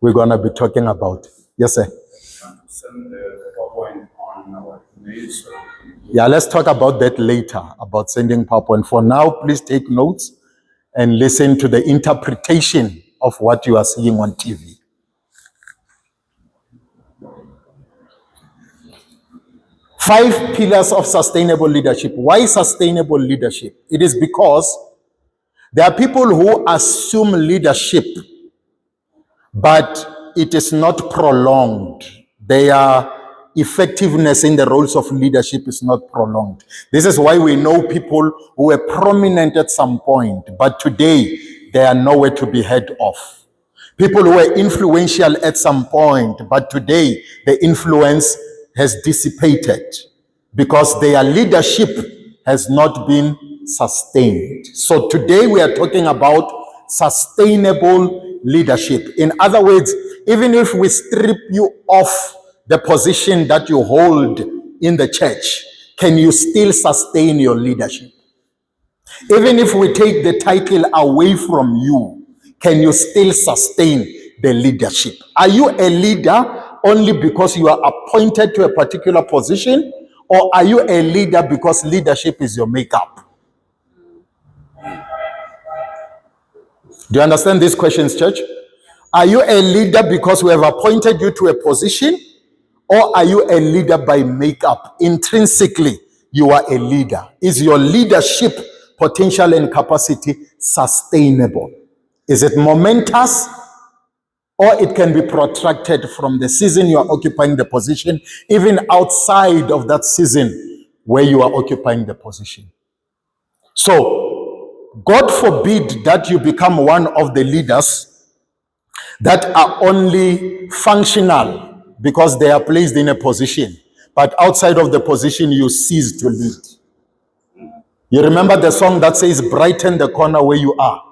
we're going to be talking about. Yes, sir. Send the PowerPoint on our email. Yeah, let's talk about that later, about sending PowerPoint. For now, please take notes and listen to the interpretation of what you are seeing on TV. Five pillars of sustainable leadership. Why sustainable leadership? It is because there are people who assume leadership, but it is not prolonged. Their effectiveness in the roles of leadership is not prolonged. This is why we know people who were prominent at some point, but today they are nowhere to be heard of. People who were influential at some point, but today the influence has dissipated because their leadership has not been sustained. So today we are talking about sustainable leadership. In other words, even if we strip you off the position that you hold in the church, can you still sustain your leadership? Even if we take the title away from you, can you still sustain the leadership? Are you a leader only because you are appointed to a particular position, or are you a leader because leadership is your makeup? Do you understand these questions, church? Are you a leader because we have appointed you to a position, or are you a leader by makeup? Intrinsically, you are a leader. Is your leadership potential and capacity sustainable? Is it momentous, or it can be protracted from the season you are occupying the position, even outside of that season where you are occupying the position? So, God forbid that you become one of the leaders that are only functional because they are placed in a position, but outside of the position you cease to lead. You remember the song that says, brighten the corner where you are?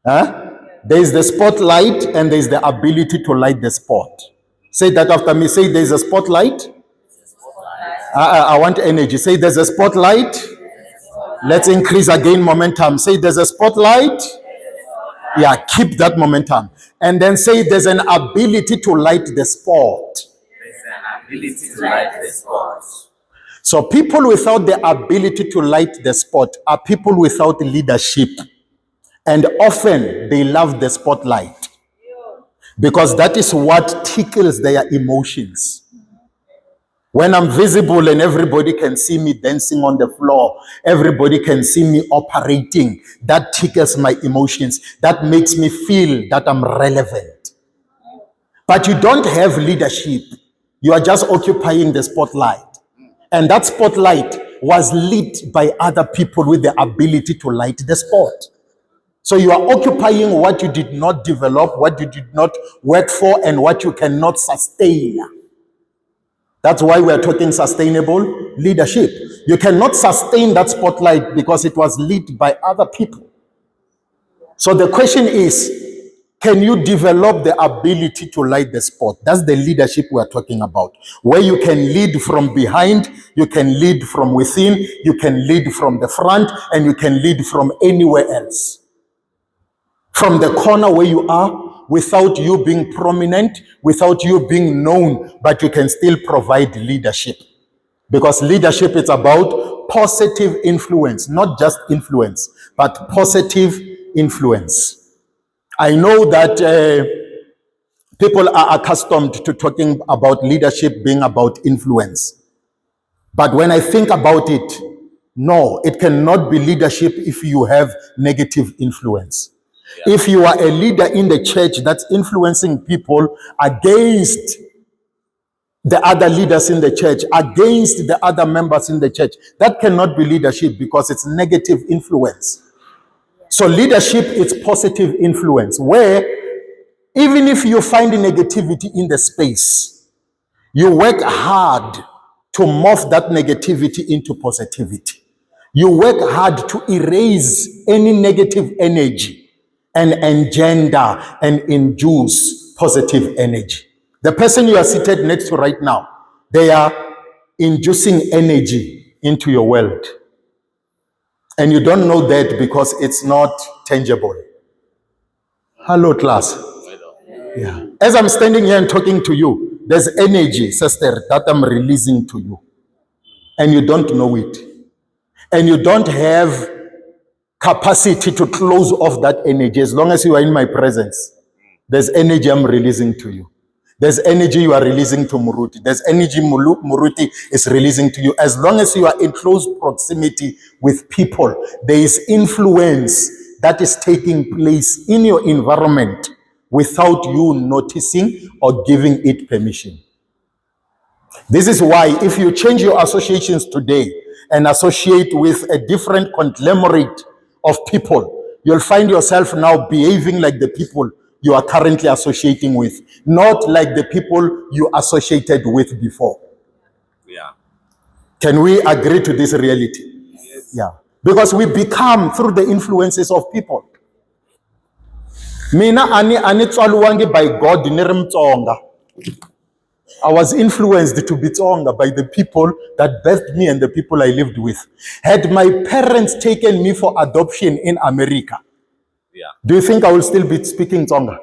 Huh? There is the spotlight and there is the ability to light the spot. Say that after me. Say, there's a spotlight. I want energy. Say, there's a spotlight. Let's increase again momentum. Say, there's a spotlight. Yeah, keep that momentum. And then say, there's an ability to light the spot. There's an ability to light the spot. So people without the ability to light the spot are people without leadership. And often they love the spotlight because that is what tickles their emotions. When I'm visible and everybody can see me dancing on the floor, everybody can see me operating, that tickles my emotions. That makes me feel that I'm relevant. But you don't have leadership. You are just occupying the spotlight. And that spotlight was lit by other people with the ability to light the spot. So you are occupying what you did not develop, what you did not work for, and what you cannot sustain. That's why we are talking sustainable leadership. You cannot sustain that spotlight because it was lit by other people. So the question is, can you develop the ability to light the spot? That's the leadership we are talking about. Where you can lead from behind, you can lead from within, you can lead from the front, and you can lead from anywhere else. From the corner where you are, without you being prominent, without you being known, but you can still provide leadership. Because leadership is about positive influence, not just influence, but positive influence. I know that people are accustomed to talking about leadership being about influence. But when I think about it, no, it cannot be leadership if you have negative influence. Yeah. If you are a leader in the church that's influencing people against the other leaders in the church, against the other members in the church, that cannot be leadership because it's negative influence. So leadership is positive influence, where even if you find negativity in the space, you work hard to morph that negativity into positivity. You work hard to erase any negative energy and engender and induce positive energy. The person you are seated next to right now, they are inducing energy into your world. And you don't know that because it's not tangible. Hello, class. Yeah. As I'm standing here and talking to you, there's energy, sister, that I'm releasing to you. And you don't know it. And you don't have capacity to close off that energy as long as you are in my presence. There's energy I'm releasing to you. There's energy you are releasing to Muruti. There's energy Muruti is releasing to you. As long as you are in close proximity with people, there is influence that is taking place in your environment without you noticing or giving it permission. This is why if you change your associations today and associate with a different conglomerate of people, you'll find yourself now behaving like the people you are currently associating with, not like the people you associated with before. Yeah. Can we agree to this reality? Yes. Yeah. Because we become through the influences of people. Mina ani tswaluwangi by God ni ri Mtsonga. I was influenced to be Tsonga by the people that birthed me and the people I lived with. Had my parents taken me for adoption in America, Yeah. do you think I will still be speaking Tsonga?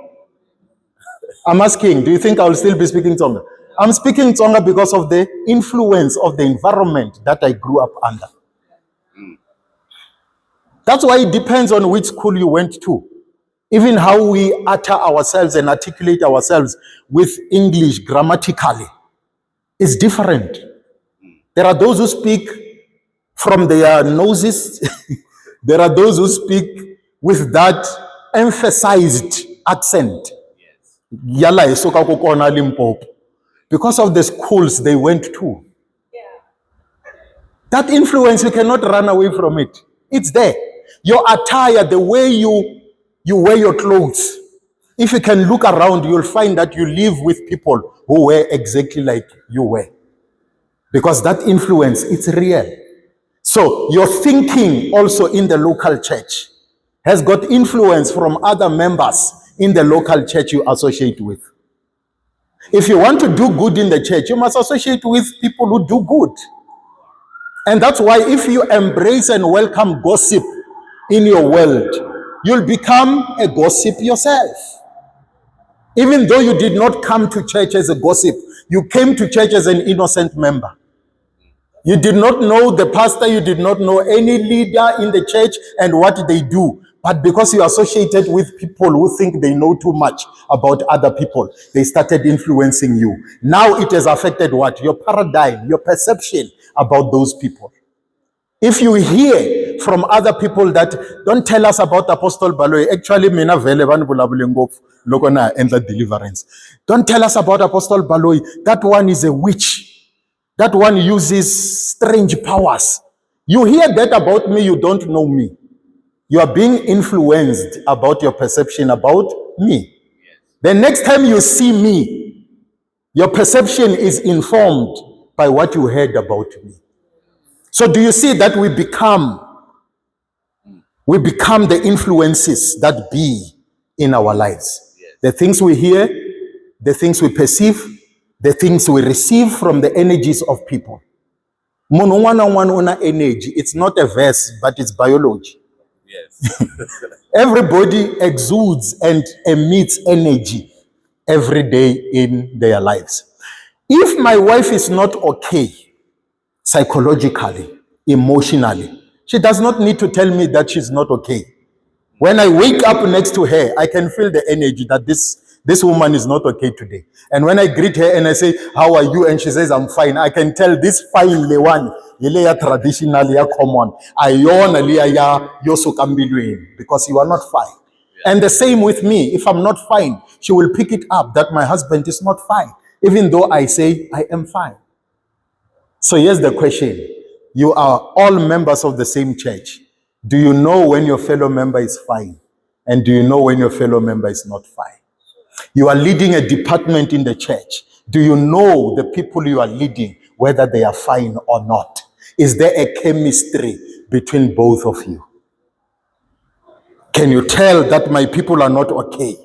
I'm asking, do you think I will still be speaking Tsonga? I'm speaking Tsonga because of the influence of the environment that I grew up under. That's why it depends on which school you went to. Even how we utter ourselves and articulate ourselves with English grammatically is different. There are those who speak from their noses. There are those who speak with that emphasized accent. Yala esoka kokona Limpopo. Because of the schools they went to. That influence, you cannot run away from it. It's there. Your attire, the way you wear your clothes. If you can look around, you'll find that you live with people who wear exactly like you wear. Because that influence, it's real. So your thinking also in the local church has got influence from other members in the local church you associate with. If you want to do good in the church, you must associate with people who do good. And that's why if you embrace and welcome gossip in your world, you'll become a gossip yourself. Even though you did not come to church as a gossip, you came to church as an innocent member. You did not know the pastor, you did not know any leader in the church and what they do. But because you associated with people who think they know too much about other people, they started influencing you. Now it has affected what? Your paradigm, your perception about those people. If you hear from other people that don't tell us about Apostle Baloyi, actually mina vele vanivulavule ngopfu loko na endla deliverance. Don't tell us about Apostle Baloyi. That one is a witch. That one uses strange powers. You hear that about me, you don't know me. You are being influenced about your perception about me. The next time you see me, your perception is informed by what you heard about me. So do you see that we become the influences that be in our lives? Yes. The things we hear, the things we perceive, the things we receive from the energies of people. Munhu un'wana na un'wana una energy. It's not a verse, but it's biology. Yes. Everybody exudes and emits energy every day in their lives. If my wife is not okay psychologically, emotionally, she does not need to tell me that she's not okay. When I wake up next to her, I can feel the energy that this woman is not okay today. And when I greet her and I say, "How are you?" and she says, "I'm fine," I can tell this fine le one, ile ya traditional, ya common, ayona le ya yosukambilweni, because you are not fine. And the same with me. If I'm not fine, she will pick it up that my husband is not fine, even though I say I am fine. So here's the question. You are all members of the same church. Do you know when your fellow member is fine? And do you know when your fellow member is not fine? You are leading a department in the church. Do you know the people you are leading, whether they are fine or not? Is there a chemistry between both of you? Can you tell that my people are not okay?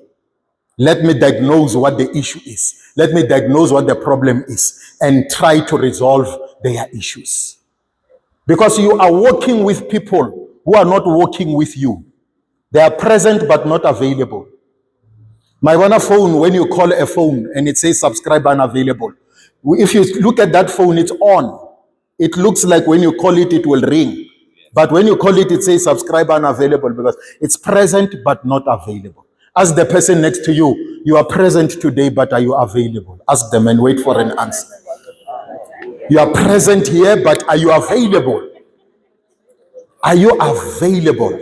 Let me diagnose what the issue is. Let me diagnose what the problem is and try to resolve their issues. Because you are working with people who are not working with you. They are present but not available. My one phone, when you call a phone and it says subscribe unavailable, if you look at that phone, it's on. It looks like when you call it, it will ring. But when you call it, it says subscribe unavailable because it's present but not available. Ask the person next to you, you are present today, but are you available? Ask them and wait for an answer. You are present here, but are you available? Are you available?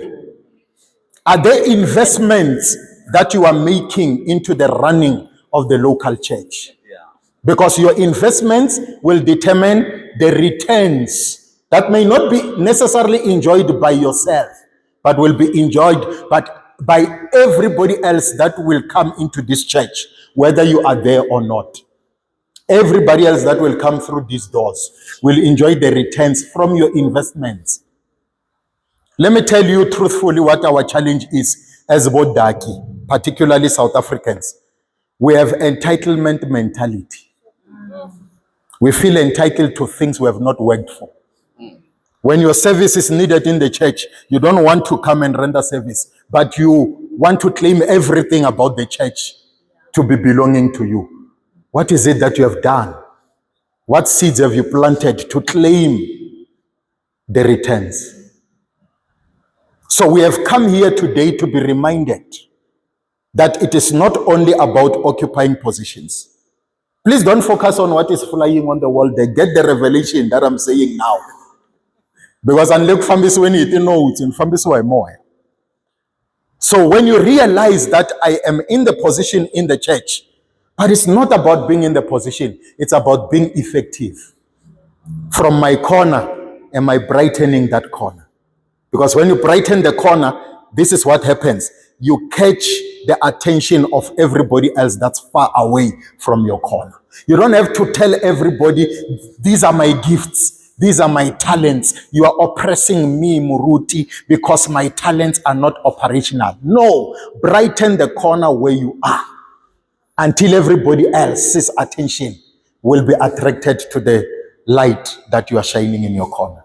Are there investments that you are making into the running of the local church? Yeah. Because your investments will determine the returns that may not be necessarily enjoyed by yourself, but will be enjoyed by everybody else that will come into this church, whether you are there or not. Everybody else that will come through these doors will enjoy the returns from your investments. Let me tell you truthfully what our challenge is as Bodaki, particularly South Africans. We have entitlement mentality. We feel entitled to things we have not worked for. When your service is needed in the church, you don't want to come and render service, but you want to claim everything about the church to be belonging to you. What is it that you have done? What seeds have you planted to claim the returns? So we have come here today to be reminded that it is not only about occupying positions. Please don't focus on what is flying on the wall there. Get the revelation that I'm saying now. Because unlike Fambis when you know it's in Fambis more. So when you realize that I am in the position in the church, but it's not about being in the position, it's about being effective. From my corner, am I brightening that corner? Because when you brighten the corner, this is what happens. You catch the attention of everybody else that's far away from your corner. You don't have to tell everybody, these are my gifts, these are my talents. You are oppressing me, Muruti, because my talents are not operational. No, brighten the corner where you are until everybody else's attention will be attracted to the light that you are shining in your corner.